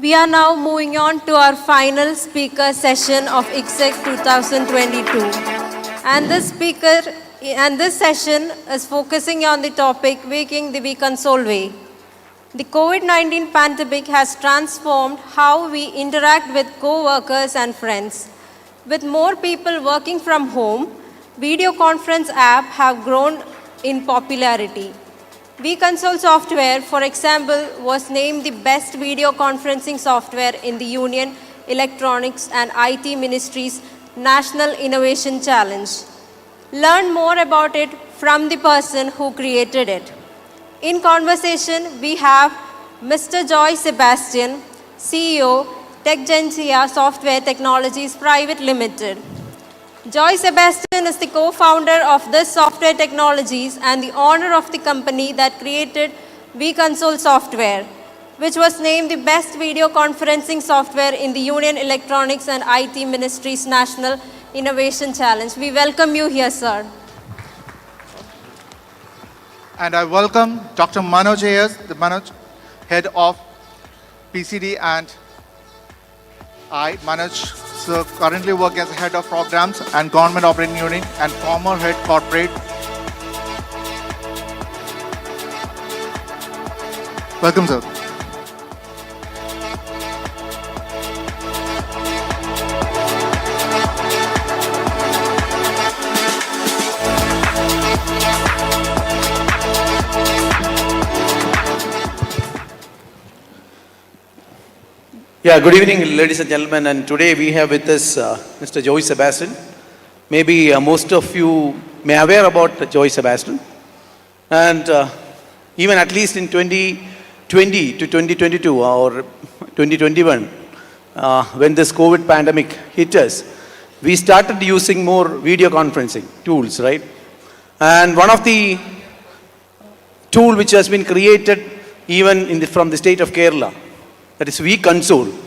We are now moving on to our final speaker session of ICSET 2022. And this session is focusing on the topic Making the Vconsol Way. The COVID-19 pandemic has transformed how we interact with co-workers and friends. With more people working from home, video conference apps have grown in popularity. Vconsol software, for example, was named the best video conferencing software in the Union Electronics and IT Ministry's National Innovation Challenge. Learn more about it from the person who created it. In conversation, we have Mr. Sebastian, CEO, Techgentsia Software Technologies Private Limited. Sebastian is the co-founder of this software technologies and the owner of the company that created Vconsol software, which was named the best video conferencing software in the Union Electronics and IT Ministry's National Innovation Challenge. We welcome you here, sir. And I welcome Dr. Manoj Ayers, the Manoj, head of PCD, and I, Manoj, so currently work as head of programs and government operating unit and former head corporate. Welcome, sir. Yeah, good evening, ladies and gentlemen. And today we have with us Mr. Sebastian. Maybe most of you may aware about Sebastian. And even at least in 2020 to 2022 or 2021, when this COVID pandemic hit us, we started using more video conferencing tools, right? And one of the tool which has been created even from the state of Kerala, that is Vconsol,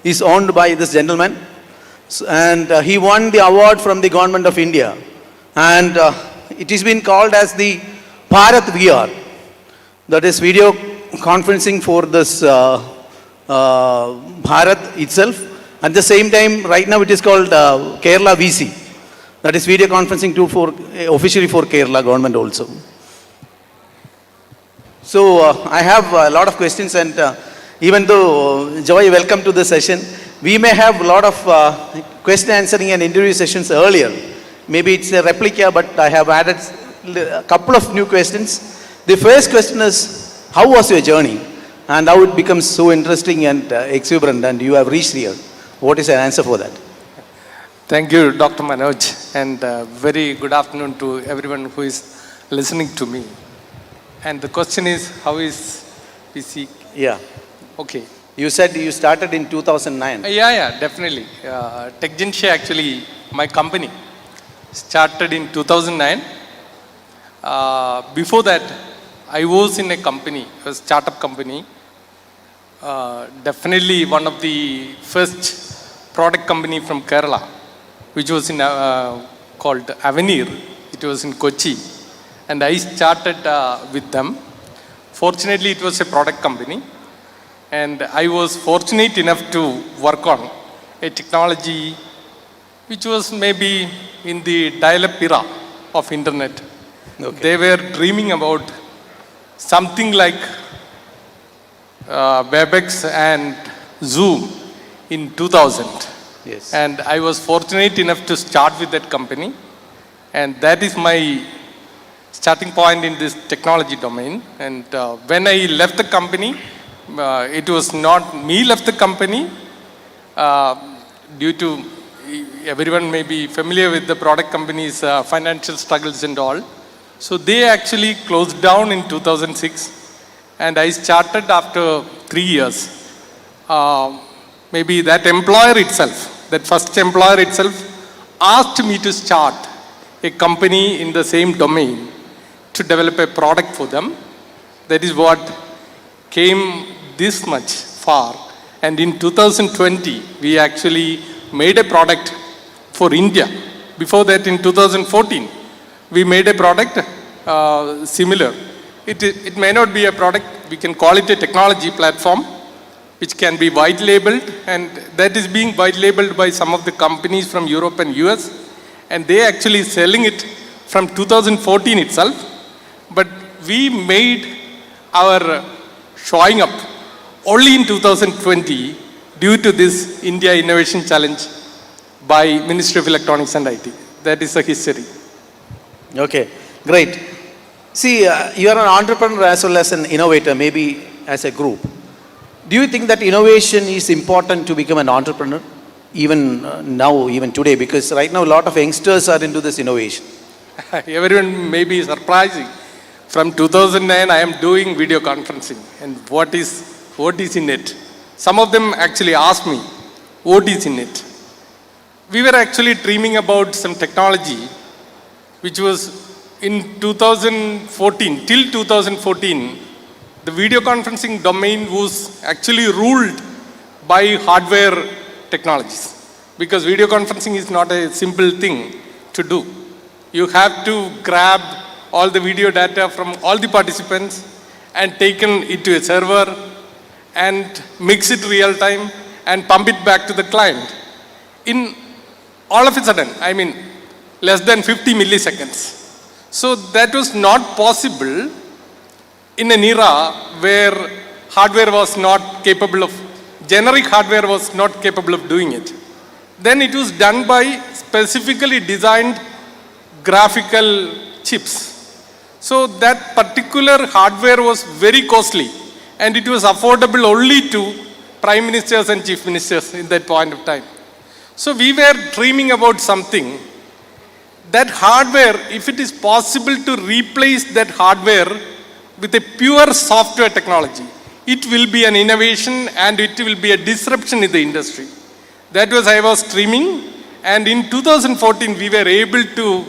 is owned by this gentleman. And he won the award from the government of India. And it has been called as the Bharat VR. That is video conferencing for this Bharat itself. At the same time, right now it is called Kerala VC. That is video conferencing tool for officially for Kerala government also. So I have a lot of questions, and even though, Joy, welcome to the session, we may have a lot of question answering and interview sessions earlier. Maybe it's a replica, but I have added a couple of new questions. The first question is, how was your journey? And how it becomes so interesting and exuberant, and you have reached here. What is your answer for that? Thank you, Dr. Manoj, and very good afternoon to everyone who is listening to me. And the question is, how is PC? Yeah. Okay. You said you started in 2009. Yeah, definitely. Techgentsia, actually, my company, started in 2009. Before that, I was in a company, a startup company. Definitely one of the first product company from Kerala, which was in called Avenir. It was in Kochi. And I started with them. Fortunately, it was a product company. And I was fortunate enough to work on a technology which was maybe in the dial-up era of internet. Okay. They were dreaming about something like WebEx and Zoom in 2000. Yes. And I was fortunate enough to start with that company. And that is my starting point in this technology domain. And when I left the company, it was not me left the company due to everyone may be familiar with the product company's financial struggles and all. So they actually closed down in 2006, and I started after 3 years. Maybe that employer itself, that first employer itself, asked me to start a company in the same domain to develop a product for them. That is what came this much far. And in 2020, we actually made a product for India. Before that, in 2014, we made a product similar. It may not be a product, we can call it a technology platform, which can be white labeled, and that is being white labeled by some of the companies from Europe and US, and they actually selling it from 2014 itself. But we made our showing up only in 2020 due to this India Innovation Challenge by Ministry of Electronics and IT. That is the history. Okay, great. See, you are an entrepreneur as well as an innovator, maybe as a group. Do you think that innovation is important to become an entrepreneur? Even now, even today, because right now a lot of youngsters are into this innovation. Everyone may be surprising. From 2009, I am doing video conferencing, and what is in it? Some of them actually asked me, what is in it? We were actually dreaming about some technology, which was in 2014, till 2014, the video conferencing domain was actually ruled by hardware technologies, because video conferencing is not a simple thing to do. You have to grab all the video data from all the participants and taken it to a server and mix it real time and pump it back to the client. In all of a sudden, I mean, less than 50 milliseconds. So that was not possible in an era where hardware was not capable of, generic hardware was not capable of doing it. Then it was done by specifically designed graphical chips. So that particular hardware was very costly, and it was affordable only to prime ministers and chief ministers in that point of time. So we were dreaming about something, that hardware, if it is possible to replace that hardware with a pure software technology, it will be an innovation and it will be a disruption in the industry. That was I was dreaming, and in 2014 we were able to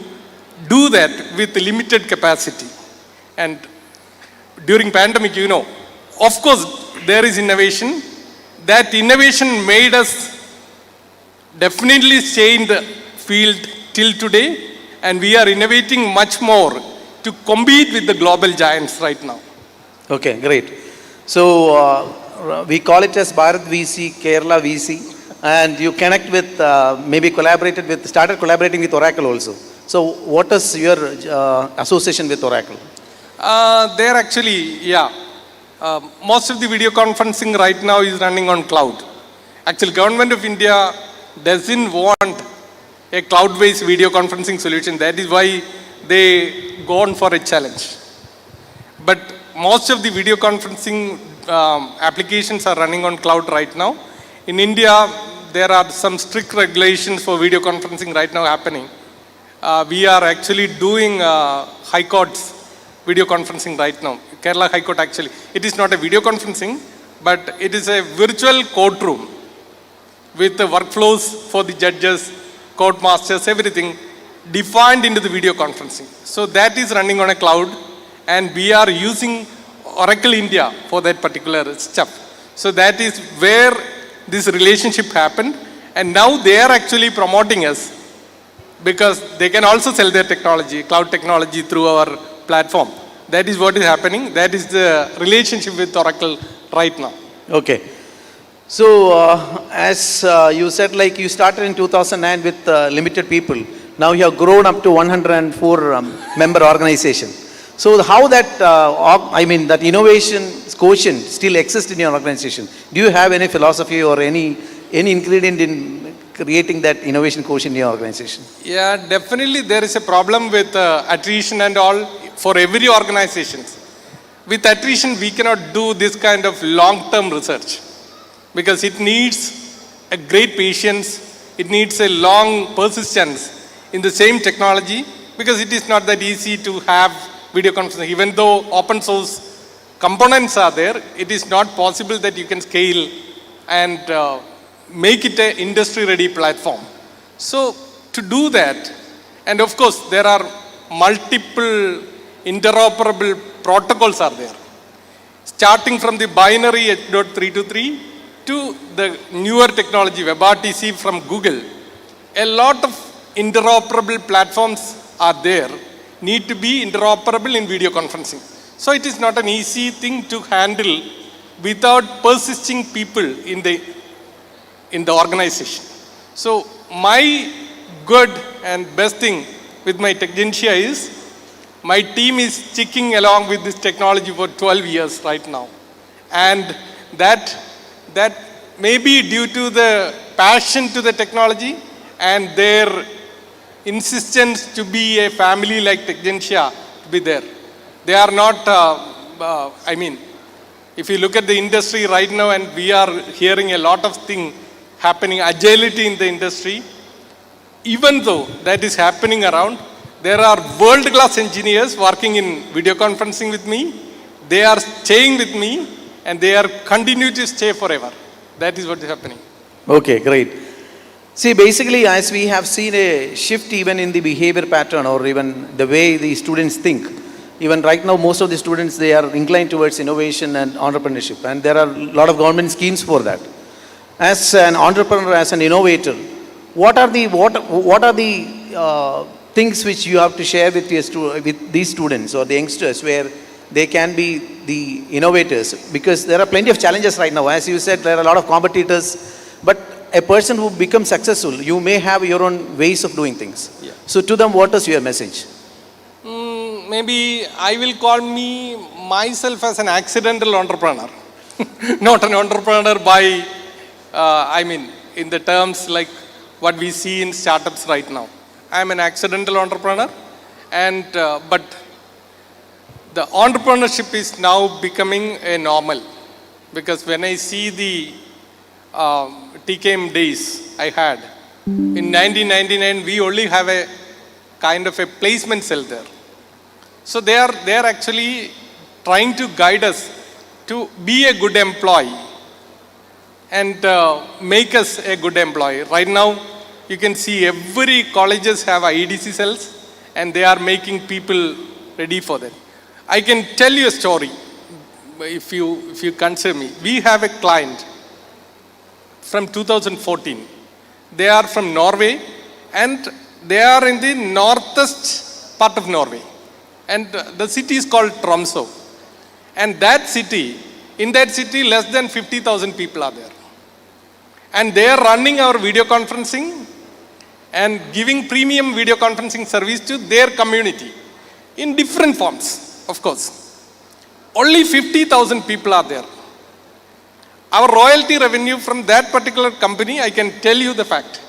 do that with limited capacity. And during pandemic, you know, of course there is innovation. That innovation made us definitely stay in the field till today, and we are innovating much more to compete with the global giants right now. Okay, great. So we call it as Bharat VC, Kerala VC, and you connect with, started collaborating with Oracle also. So what is your association with Oracle? They're actually, most of the video conferencing right now is running on cloud. Actually, Government of India doesn't want a cloud-based video conferencing solution. That is why they go on for a challenge. But most of the video conferencing applications are running on cloud right now. In India, there are some strict regulations for video conferencing right now happening. We are actually doing High Court's video conferencing right now. Kerala High Court actually. It is not a video conferencing, but it is a virtual courtroom with the workflows for the judges, court masters, everything defined into the video conferencing. So that is running on a cloud, and we are using Oracle India for that particular stuff. So that is where this relationship happened, and now they are actually promoting us because they can also sell their technology, cloud technology, through our platform. That is what is happening. That is the relationship with Oracle right now. Okay. So as you said, like you started in 2009 with limited people. Now you have grown up to 104 member organization. So how that, that innovation quotient still exists in your organization? Do you have any philosophy or any ingredient in creating that innovation quotient in your organization? Yeah, definitely there is a problem with attrition and all for every organization. With attrition, we cannot do this kind of long-term research because it needs a great patience, it needs a long persistence in the same technology, because it is not that easy to have video conferencing. Even though open source components are there, it is not possible that you can scale and make it an industry-ready platform. So to do that, and of course there are multiple interoperable protocols are there, starting from the binary H.323 to the newer technology WebRTC from Google. A lot of interoperable platforms are there, need to be interoperable in video conferencing. So it is not an easy thing to handle without persisting people in the organization. So my good and best thing with my Techgentsia is my team is sticking along with this technology for 12 years right now. And that may be due to the passion to the technology and their insistence to be a family like Techgentsia to be there. They are not, if you look at the industry right now, and we are hearing a lot of things happening, agility in the industry, even though that is happening around, there are world-class engineers working in video conferencing with me. They are staying with me, and they are continue to stay forever. That is what is happening. Okay, great. See, basically, as we have seen a shift even in the behavior pattern or even the way the students think, even right now, most of the students, they are inclined towards innovation and entrepreneurship, and there are a lot of government schemes for that. As an entrepreneur, as an innovator, what are the things which you have to share with these students or the youngsters where they can be the innovators? Because there are plenty of challenges right now. As you said, there are a lot of competitors, but a person who becomes successful, you may have your own ways of doing things. Yeah. So to them, what is your message? Maybe I will call myself as an accidental entrepreneur. Not an entrepreneur by, in the terms like what we see in startups right now. I am an accidental entrepreneur, and but the entrepreneurship is now becoming a normal. Because when I see the TKM days I had, in 1999 we only have a kind of a placement cell there. So they are actually trying to guide us to be a good employee and make us a good employee. Right now, you can see every colleges have IDC cells, and they are making people ready for that. I can tell you a story if you consider me. We have a client from 2014. They are from Norway, and they are in the northwest part of Norway. And the city is called Tromsø. And in that city, less than 50,000 people are there. And they are running our video conferencing and giving premium video conferencing service to their community in different forms, of course. Only 50,000 people are there. Our royalty revenue from that particular company, I can tell you the fact,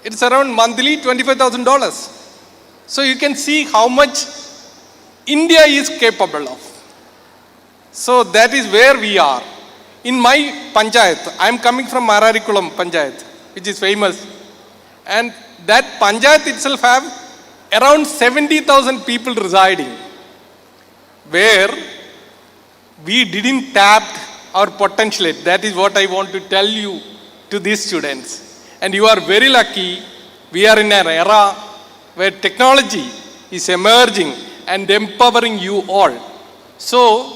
it's around monthly $25,000. So you can see how much India is capable of. So that is where we are. In my panchayat, I am coming from Mararikulam Panchayat, which is famous. And that panchayat itself have around 70,000 people residing, where we didn't tap our potential. That is what I want to tell you to these students. And you are very lucky. We are in an era where technology is emerging and empowering you all. So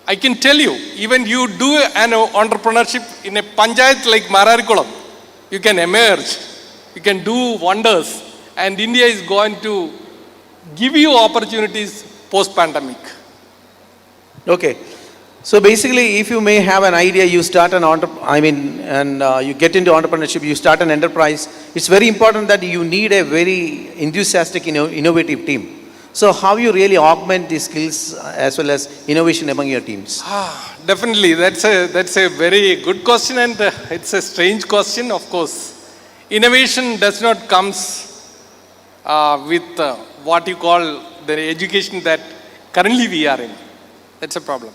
I can tell you, even you do an entrepreneurship in a panchayat like Mararikulam, you can emerge, you can do wonders, and India is going to give you opportunities post-pandemic. Okay. So basically, if you may have an idea, you start you get into entrepreneurship, you start an enterprise, it's very important that you need a very enthusiastic, innovative team. So how you really augment the skills as well as innovation among your teams? Definitely, that's a very good question, and it's a strange question, of course. Innovation does not comes with what you call the education that currently we are in. That's a problem.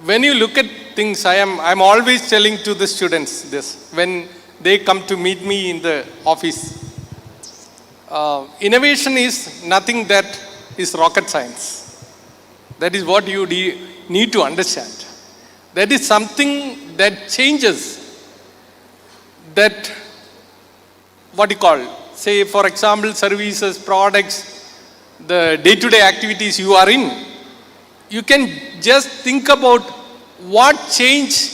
When you look at things, I'm always telling to the students this, when they come to meet me in the office. Innovation is nothing that is rocket science. That is what you need to understand. That is something that changes that, what you call, say for example, services, products, the day-to-day activities you are in. You can just think about what change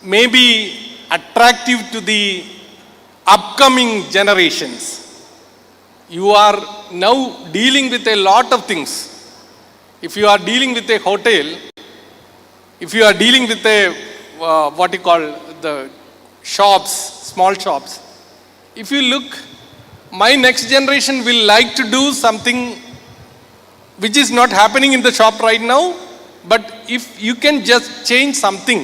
may be attractive to the upcoming generations. You are now dealing with a lot of things. If you are dealing with a hotel, if you are dealing with a, what you call the shops, small shops, if you look, my next generation will like to do something which is not happening in the shop right now, but if you can just change something,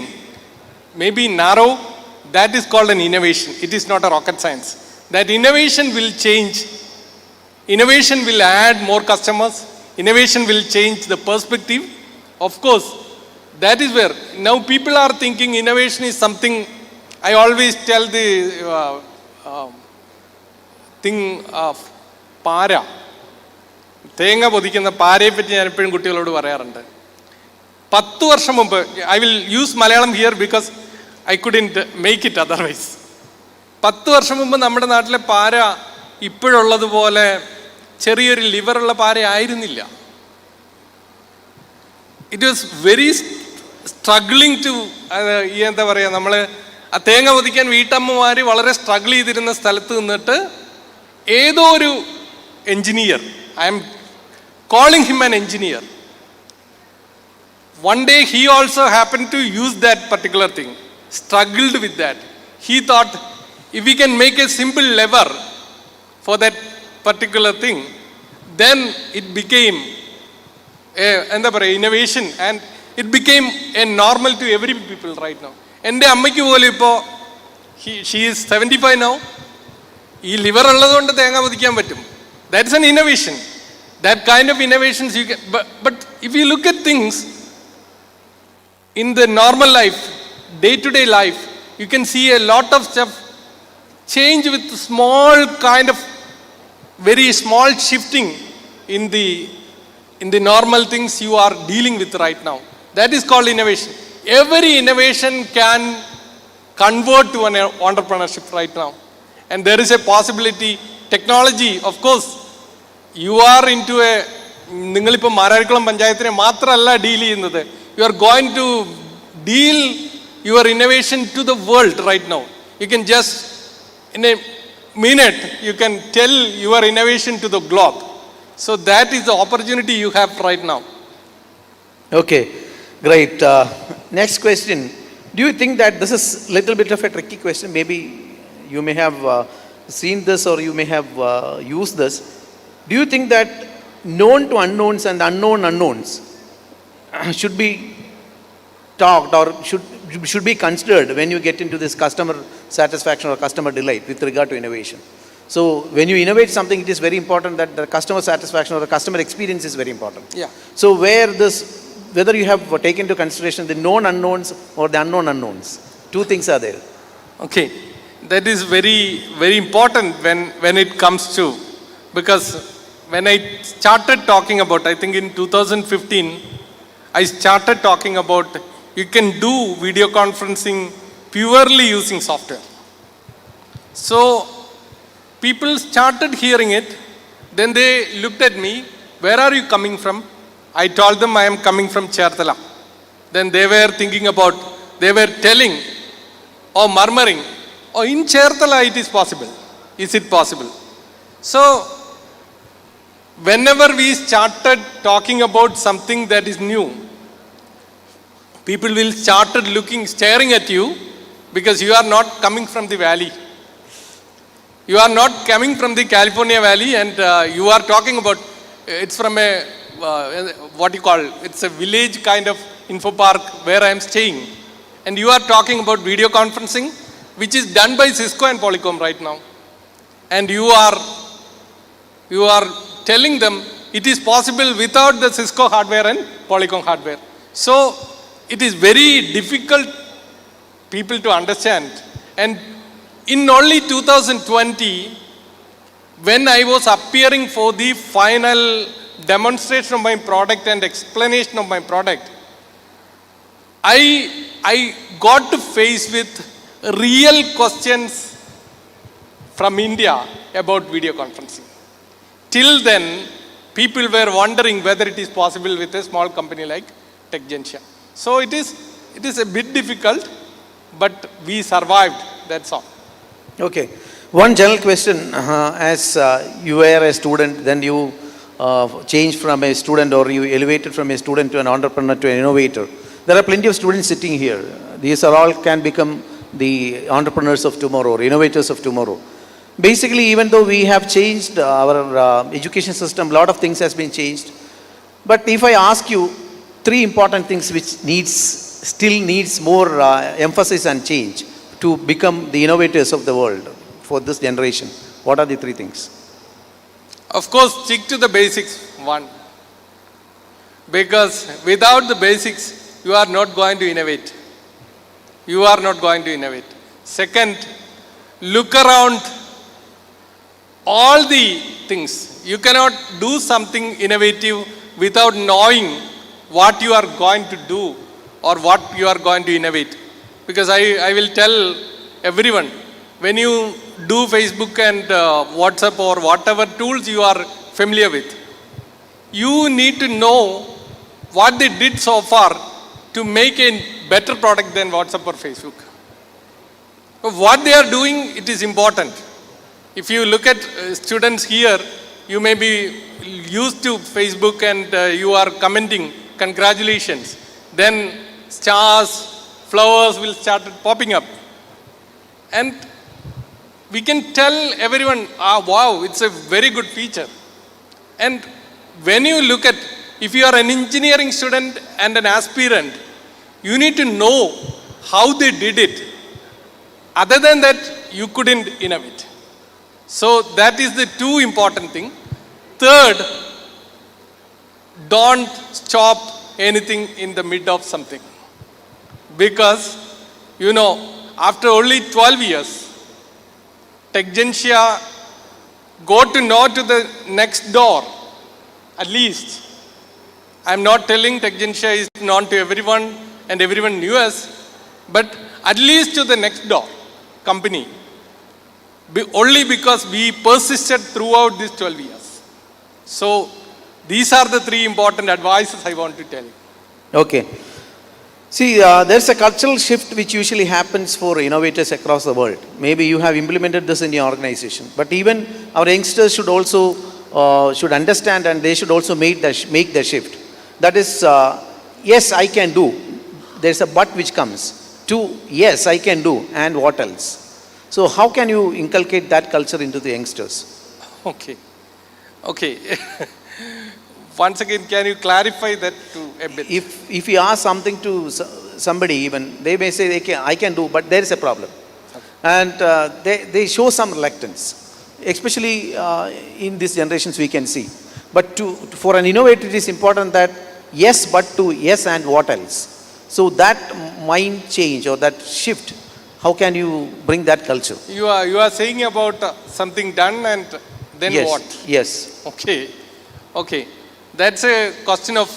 maybe narrow, that is called an innovation. It is not a rocket science. That innovation will change. Innovation will add more customers. Innovation will change the perspective. Of course, that is where now people are thinking innovation is something. I always tell the thing of para. തേങ്ങ പൊതിക്കുന്ന പാരയെ പറ്റി ഞാൻ എപ്പോഴും കുട്ടികളോട് പറയാറുണ്ട്. 10 വർഷം മുമ്പ്, I will use Malayalam here because I couldn't make it otherwise. 10 വർഷം മുമ്പ് നമ്മുടെ നാട്ടിലെ പാര ഇപ്പോഴുള്ളതുപോലെ ചെറിയൊരു ലിവറുള്ള പാര ആയിരുന്നില്ല. It was very struggling to, എന്താ പറയുക, നമ്മൾ ആ തേങ്ങ പൊതിക്കാൻ വീട്ടമ്മമാർ വളരെ സ്ട്രഗിൾ ചെയ്തിരുന്ന സ്ഥലത്ത് നിന്നിട്ട് ഏതോ ഒരു engineer, I M calling him an engineer. One day he also happened to use that particular thing, struggled with that. He thought if we can make a simple lever for that particular thing, then it became a innovation and it became a normal to every people right now. എൻ്റെ അമ്മയ്ക്ക് പോലും ഇപ്പോൾ she is 75 now. ഈ liver ഉള്ളതുകൊണ്ട് തേങ്ങ പൊതിക്കാൻ പറ്റും. That's an innovation. That kind of innovations you can, but if you look at things in the normal life, day-to-day life, you can see a lot of stuff change with small kind of, very small shifting in the normal things you are dealing with right now. That is called innovation. Every innovation can convert to an entrepreneurship right now. And there is a possibility, technology, of course, you are into a, നിങ്ങളിപ്പോൾ മാരാരിക്കുളം പഞ്ചായത്തിനെ മാത്രമല്ല deal ചെയ്യുന്നത്, you are going to deal your innovation to the world right now. You can just in a minute you can tell your innovation to the globe. So that is the opportunity you have right now. Okay, great. Next question. Do you think that this is a little bit of a tricky question? Maybe you may have seen this or you may have used this. Do you think that known to unknowns and unknown unknowns should be talked or should be considered when you get into this customer satisfaction or customer delight with regard to innovation? So when you innovate something, it is very important that the customer satisfaction or the customer experience is very important. Yeah. So whether you have taken into consideration the known unknowns or the unknown unknowns, two things are there. Okay, that is very, very important when it comes to, because when I started talking about, I think in 2015, I started talking about you can do video conferencing purely using software. So people started hearing it, then they looked at me, where are you coming from? I told them I am coming from Cherthala. Then they were thinking about, they were telling or murmuring, oh, in Cherthala it is possible. Is it possible? So whenever we started talking about something that is new, people will started looking, staring at you, because you are not coming from the valley. You are not coming from the California valley, and you are talking about, it's from a, what you call, it's a village kind of Infopark where I am staying. And you are talking about video conferencing, which is done by Cisco and Polycom right now. And you are telling them it is possible without the Cisco hardware and Polycom hardware. So it is very difficult people to understand. And in only 2020, when I was appearing for the final demonstration of my product and explanation of my product, I got to face with real questions from India about video conferencing. Till then, people were wondering whether it is possible with a small company like Techgentsia. So it is a bit difficult, but we survived, that's all. Okay. One general question, as you were a student, then you changed from a student or you elevated from a student to an entrepreneur to an innovator. there are plenty of students sitting here. These are all can become the entrepreneurs of tomorrow, or innovators of tomorrow. Basically, even though we have changed our education system, a lot of things has been changed. But if I ask you 3 important things which still needs more emphasis and change to become the innovators of the world for this generation, what are the 3 things? Of course, stick to the basics, one. Because without the basics, you are not going to innovate. You are not going to innovate. Second, look around all the things. You cannot do something innovative without knowing what you are going to do or what you are going to innovate. Because I will tell everyone, when you do Facebook and WhatsApp or whatever tools you are familiar with, you need to know what they did so far to make a better product than WhatsApp or Facebook. What they are doing, it is important. If you look at students here, you may be used to Facebook and you are commenting, congratulations. Then stars, flowers will start popping up. And we can tell everyone, wow, it's a very good feature. And when you look at, if you are an engineering student and an aspirant, you need to know how they did it. Other than that, you couldn't innovate. So that is the 2 important thing. Third, don't stop anything in the mid of something. Because, after only 12 years, Techgentsia got to know to the next door, at least. I'm not telling Techgentsia is known to everyone and everyone knew us, but at least to the next door company. Only because we persisted throughout these 12 years. So, these are the 3 important advices I want to tell you. Okay. See, there's a cultural shift which usually happens for innovators across the world. Maybe you have implemented this in your organization. But even our youngsters should also should understand, and they should also make the shift. That is, yes, I can do. There's a but which comes. To, yes, I can do. And what else? So how can you inculcate that culture into the youngsters? Okay. Once again, can you clarify that to a bit? If you ask something to somebody, even they may say I can do, but there is a problem. Okay. And they show some reluctance, especially in these generations we can see. But for an innovator, it is important that yes, but to yes, and what else? So that mind change or that shift, how can you bring that culture? You are saying about something done and then yes. what? Yes. Okay. That's a question of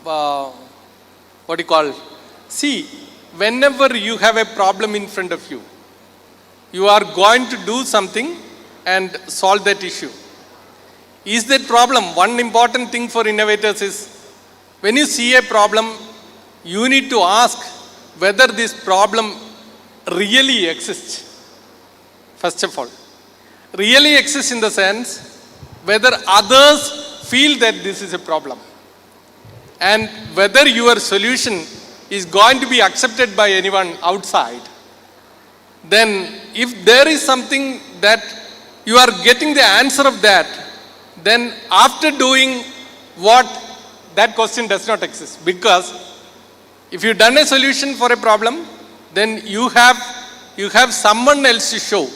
what you call. See, whenever you have a problem in front of you, you are going to do something and solve that issue. Is that problem? One important thing for innovators is, when you see a problem, you need to ask whether this problem really exists. First of all, really exists in the sense whether others feel that this is a problem, and whether your solution is going to be accepted by anyone outside. Then if there is something that you are getting the answer of that, then after doing what, that question does not exist. Because if you've done a solution for a problem, then you have someone else to show.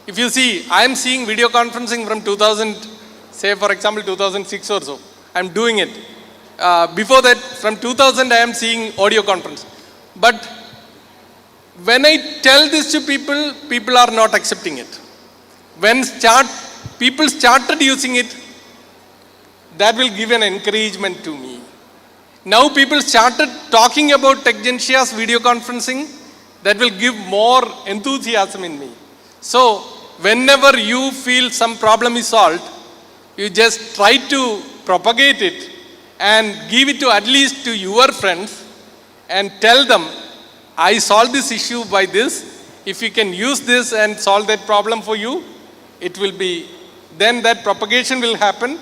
If you see, I am seeing video conferencing from 2000, say for example 2006 or so. I am doing it. Before that, from 2000 I am seeing audio conference. But when I tell this to people, people are not accepting it. When people started using it, that will give an encouragement to me. Now people started talking about Techgentsia's video conferencing, that will give more enthusiasm in me. So whenever you feel some problem is solved, you just try to propagate it and give it to at least to your friends and tell them, I solved this issue by this. If you can use this and solve that problem for you, it will be, then that propagation will happen.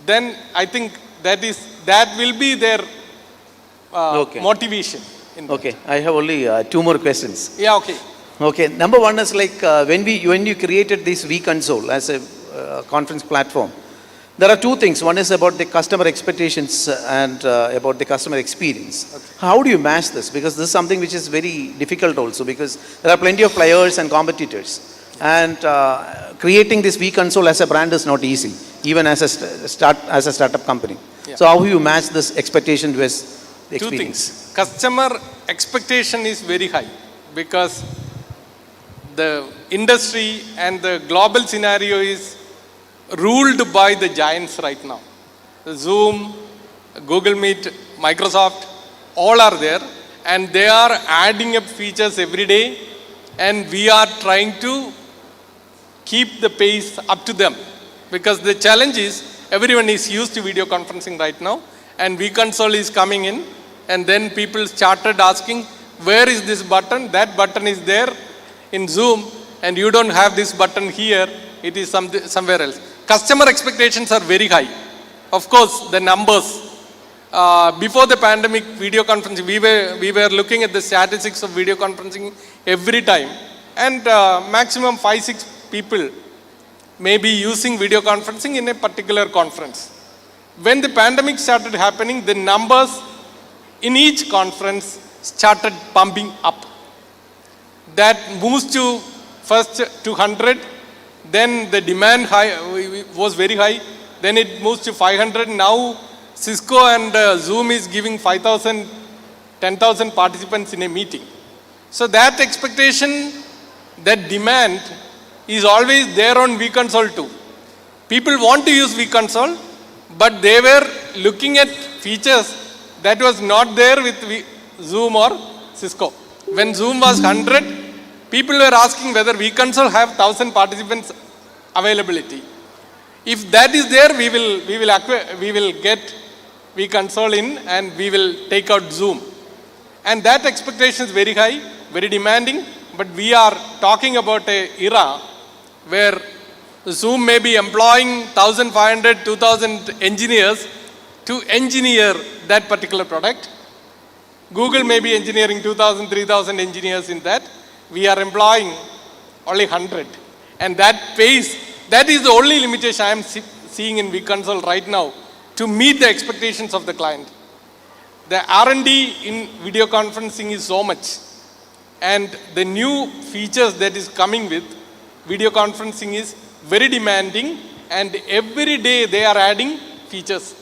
Then I think that will be their motivation. Okay, I have only 2 more questions. Yeah, okay. Okay, number one is like when you created this Vconsol as a conference platform, there are 2 things. One is about the customer expectations and about the customer experience. Okay. How do you match this? Because this is something which is very difficult also, because there are plenty of players and competitors. And creating this Vconsol as a brand is not easy, even as a startup company. Yeah. So how do you match this expectation with the 2 experience? things. Customer expectation is very high because the industry and the global scenario is ruled by the giants right now. Zoom, Google Meet, Microsoft, all are there, and they are adding up features every day, and we are trying to keep the pace up to them. Because the challenge is everyone is used to video conferencing right now, and Vconsol is coming in, and then people started asking, where is this button? That button is there in Zoom, and you don't have this button here, it is somewhere else. Customer expectations are very high. Of course, the numbers. Before the pandemic, video conferencing, we were looking at the statistics of video conferencing every time, and maximum 5-6 people may be using video conferencing in a particular conference. When the pandemic started happening, the numbers in each conference started pumping up. That moves to first 200, then the demand was very high, then it moves to 500. Now Cisco and Zoom is giving 5,000, 10,000 participants in a meeting. So that expectation, that demand is always there on Vconsol too. People want to use Vconsol, but they were looking at features that was not there with Zoom or Cisco. When Zoom was 100, people were asking whether Vconsol have 1,000 participants availability. If that is there, we will get Vconsol in and we will take out Zoom. And that expectation is very high, very demanding, but we are talking about an era where Zoom may be employing 1,500, 2,000 engineers to engineer that particular product. Google may be engineering 2,000, 3,000 engineers in that. We are employing only 100. And that pace, that is the only limitation I am seeing in Vconsol right now to meet the expectations of the client. The R&D in video conferencing is so much. And the new features that is coming with video conferencing is very demanding, and every day they are adding features.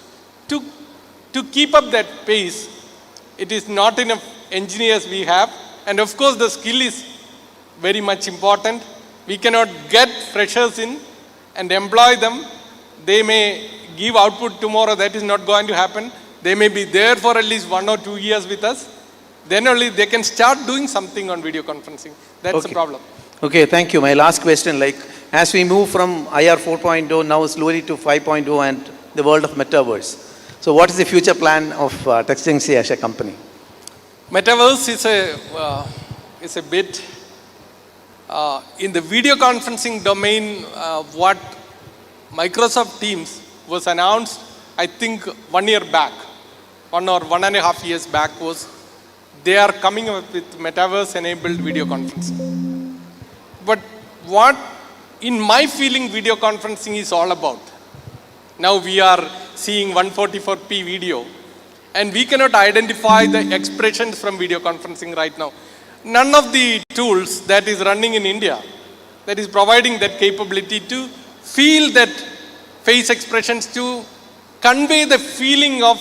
To keep up that pace, it is not enough engineers we have, and of course the skill is very much important. We cannot get freshers in and employ them. They may give output tomorrow, that is not going to happen. They may be there for at least 1 or 2 years with us. Then only they can start doing something on video conferencing. That's the problem. Okay, thank you. My last question, like as we move from IR 4.0 now slowly to 5.0 and the world of Metaverse. So what is the future plan of Techgentsia as a company? Metaverse is a bit, in the video conferencing domain, what Microsoft Teams was announced, I think 1 year back, 1 or 1.5 years back, was they are coming up with Metaverse enabled video conferencing. But what, in my feeling, video conferencing is all about. Now we are seeing 144p video, and we cannot identify the expressions from video conferencing right now. None of the tools that is running in India that is providing that capability to feel that face expressions, to convey the feeling of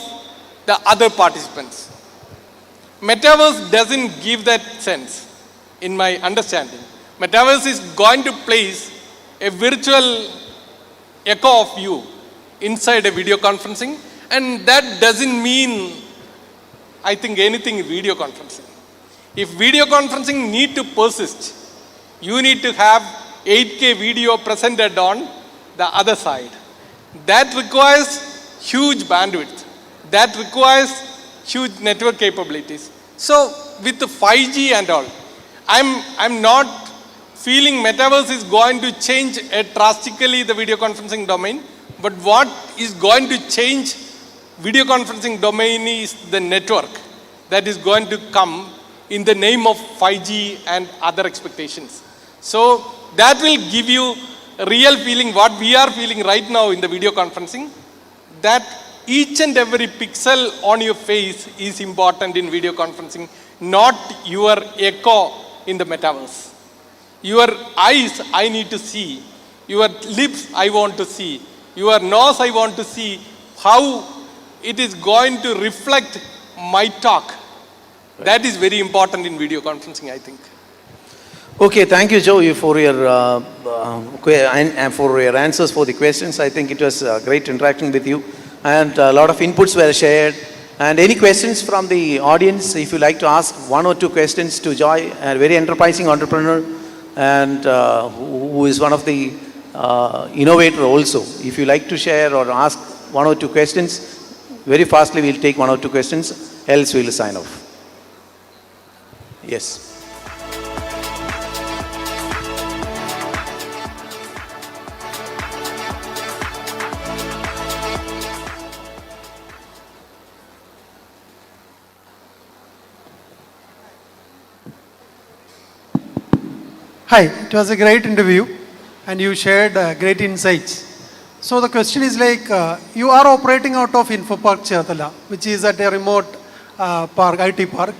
the other participants. Metaverse doesn't give that sense, in my understanding. Metaverse is going to place a virtual echo of you inside a video conferencing, and that doesn't mean, I think, anything in video conferencing. If video conferencing need to persist, you need to have 8K video presented on the other side. That requires huge bandwidth. That requires huge network capabilities. So with the 5G and all, I'm not feeling Metaverse is going to change drastically the video conferencing domain, but what is going to change video conferencing domain is the network. that is going to come in the name of 5G and other expectations. So that will give you a real feeling what we are feeling right now in the video conferencing, that each and every pixel on your face is important in video conferencing, not your echo in the metaverse. Your eyes, I need to see. Your lips, I want to see. Your nose, I want to see how it is going to reflect my talk. Right. That is very important in video conferencing, I think. Okay, thank you, Joe, for your answers for the questions. I think it was great interacting with you, and a lot of inputs were shared. And any questions from the audience? If you like to ask one or two questions to Joy, a very enterprising entrepreneur, and who is one of the innovator also. If you like to share or ask one or two questions, very fastly we'll take one or two questions, else we'll sign off. Yes. Hi, it was a great interview and you shared great insights. So the question is like, you are operating out of Infopark Cherthala, which is at a remote park, IT park.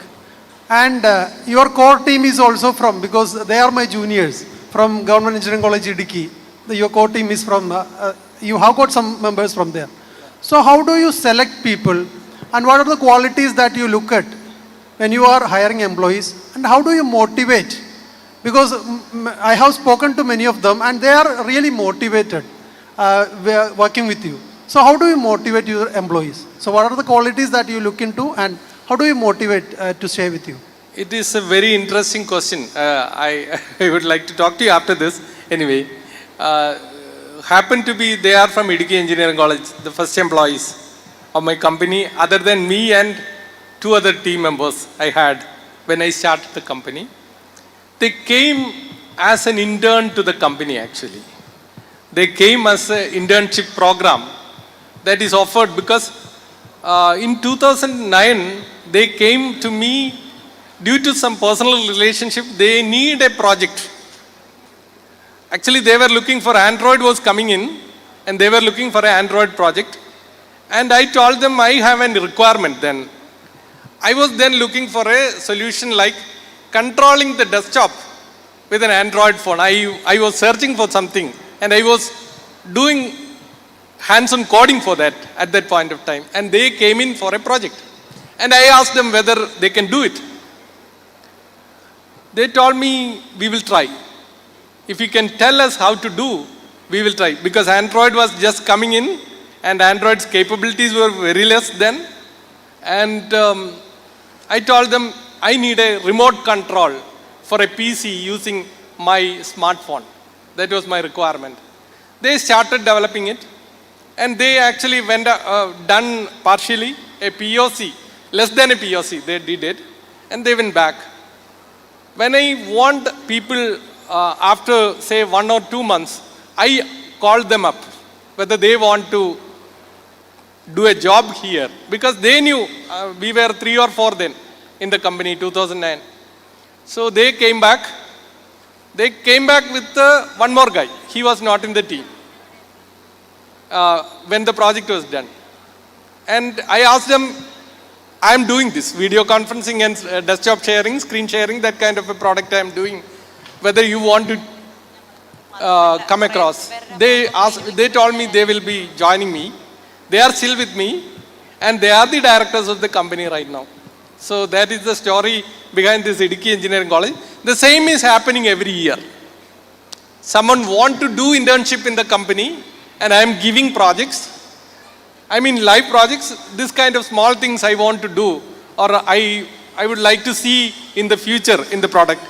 And your core team is also from, because they are my juniors, from Government Engineering College Idiki. Your core team is from, you have got some members from there. So how do you select people and what are the qualities that you look at when you are hiring employees, and how do you motivate? Because I have spoken to many of them and they are really motivated working with you. So how do you motivate your employees? So what are the qualities that you look into and how do you motivate to stay with you? It is a very interesting question. I would like to talk to you after this. Anyway, happen to be they are from ICT Engineering College, the first employees of my company, other than me and two other team members I had when I started the company. They came as an intern to the company actually. They came as an internship program that is offered because in 2009 they came to me due to some personal relationship. They need a project. Actually they were looking for Android was coming in and they were looking for an Android project, and I told them I have a requirement then. I was then looking for a solution like controlling the desktop with an Android phone. I was searching for something and I was doing hands-on coding for that at that point of time, and they came in for a project and I asked them whether they can do it. They told me, we will try. If you can tell us how to do, we will try, because Android was just coming in and Android's capabilities were very less then, and I told them I need a remote control for a PC using my smartphone. That was my requirement. They started developing it and they actually went done partially a POC, less than a POC, they did it and they went back. When I want people after say 1 or 2 months, I called them up whether they want to do a job here, because they knew we were 3 or 4 then in the company, 2009. So they came back. They came back with one more guy. He was not in the team when the project was done. And I asked them, I am doing this video conferencing and desktop sharing, screen sharing, that kind of a product I am doing. Whether you want to come across. They told me they will be joining me. They are still with me and they are the directors of the company right now. So that is the story behind this ICT Engineering College. The same is happening every year. Someone want to do internship in the company and I am giving projects. I mean live projects, this kind of small things I want to do, or I would like to see in the future in the product.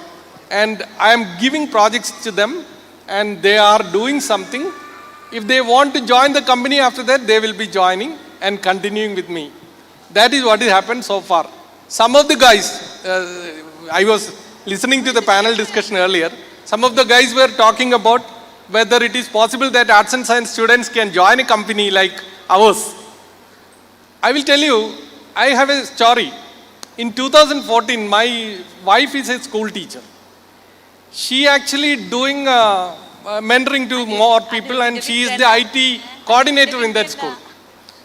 And I am giving projects to them and they are doing something. If they want to join the company after that, they will be joining and continuing with me. That is what has happened so far. Some of the guys, I was listening to the panel discussion earlier, some of the guys were talking about whether it is possible that arts and science students can join a company like ours. I will tell you, I have a story. in 2014, my wife is a school teacher. She actually doing mentoring to more people, and she is the IT coordinator in that school.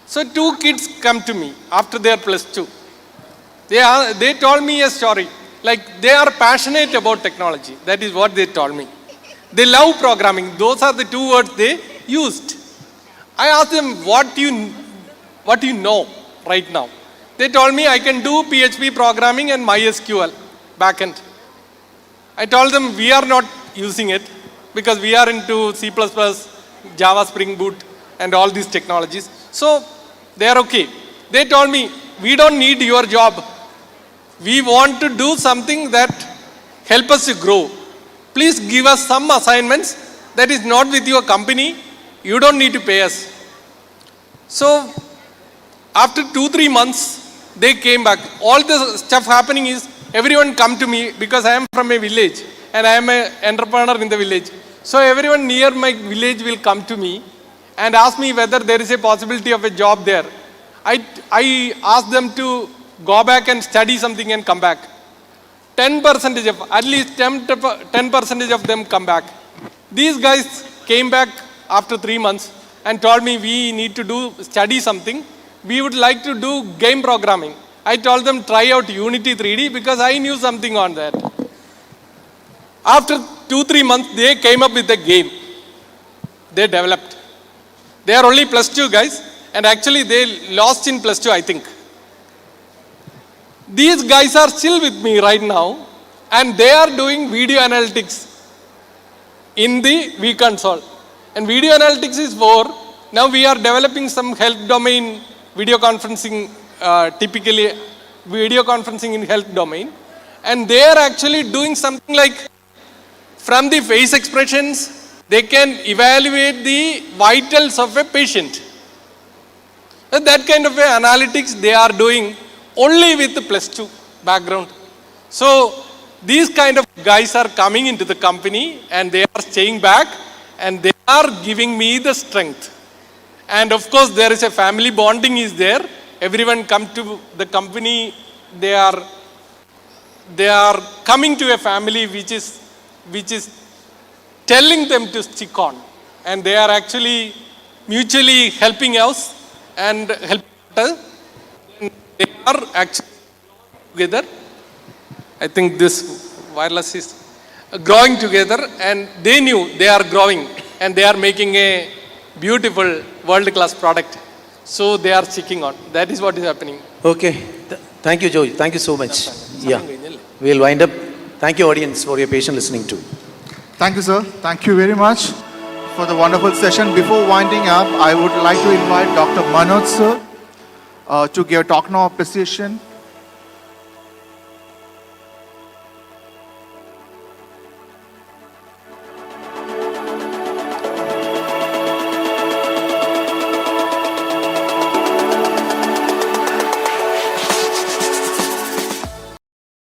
So 2 kids come to me after their +2. They told me a story. Like they are passionate about technology. That is what they told me. They love programming. Those are the 2 words they used. I asked them, what do you know right now? They told me I can do PHP programming and MySQL backend. I told them we are not using it because we are into C++, Java, Spring Boot, and all these technologies. So they are okay. They told me, we don't need your job. We want to do something that help us to grow. Please give us some assignments that is not with your company. You don't need to pay us. So after 2-3 months, they came back. All the stuff happening is everyone come to me because I am from a village and I am an entrepreneur in the village. So everyone near my village will come to me and ask me whether there is a possibility of a job there. I ask them to go back and study something and come back. 10% of, at least 10% of them come back. These guys came back after 3 months and told me we need to study something. We would like to do game programming. I told them try out Unity 3D because I knew something on that. After 2-3 months, they came up with a game. They developed. They are only +2 guys, and actually they lost in +2, I think. These guys are still with me right now, and they are doing video analytics in the Vconsol. And video analytics is for, now we are developing some health domain video conferencing, typically video conferencing in health domain. And they are actually doing something like, from the face expressions, they can evaluate the vitals of a patient. And that kind of analytics they are doing only with the +2 background. So these kind of guys are coming into the company and they are staying back and they are giving me the strength. And of course there is a family bonding is there. Everyone come to the company, they are coming to a family which is telling them to stick on. And they are actually mutually helping us and helping us. They are actually together. I think this wireless is growing together and they knew they are growing and they are making a beautiful world-class product. So they are sticking on. That is what is happening. Okay. Thank you, Joey. Thank you so much. Yeah. We'll wind up. Thank you, audience, for your patient listening too. Thank you, sir. Thank you very much for the wonderful session. Before winding up, I would like to invite Dr. Manoj, sir, to give a talk of appreciation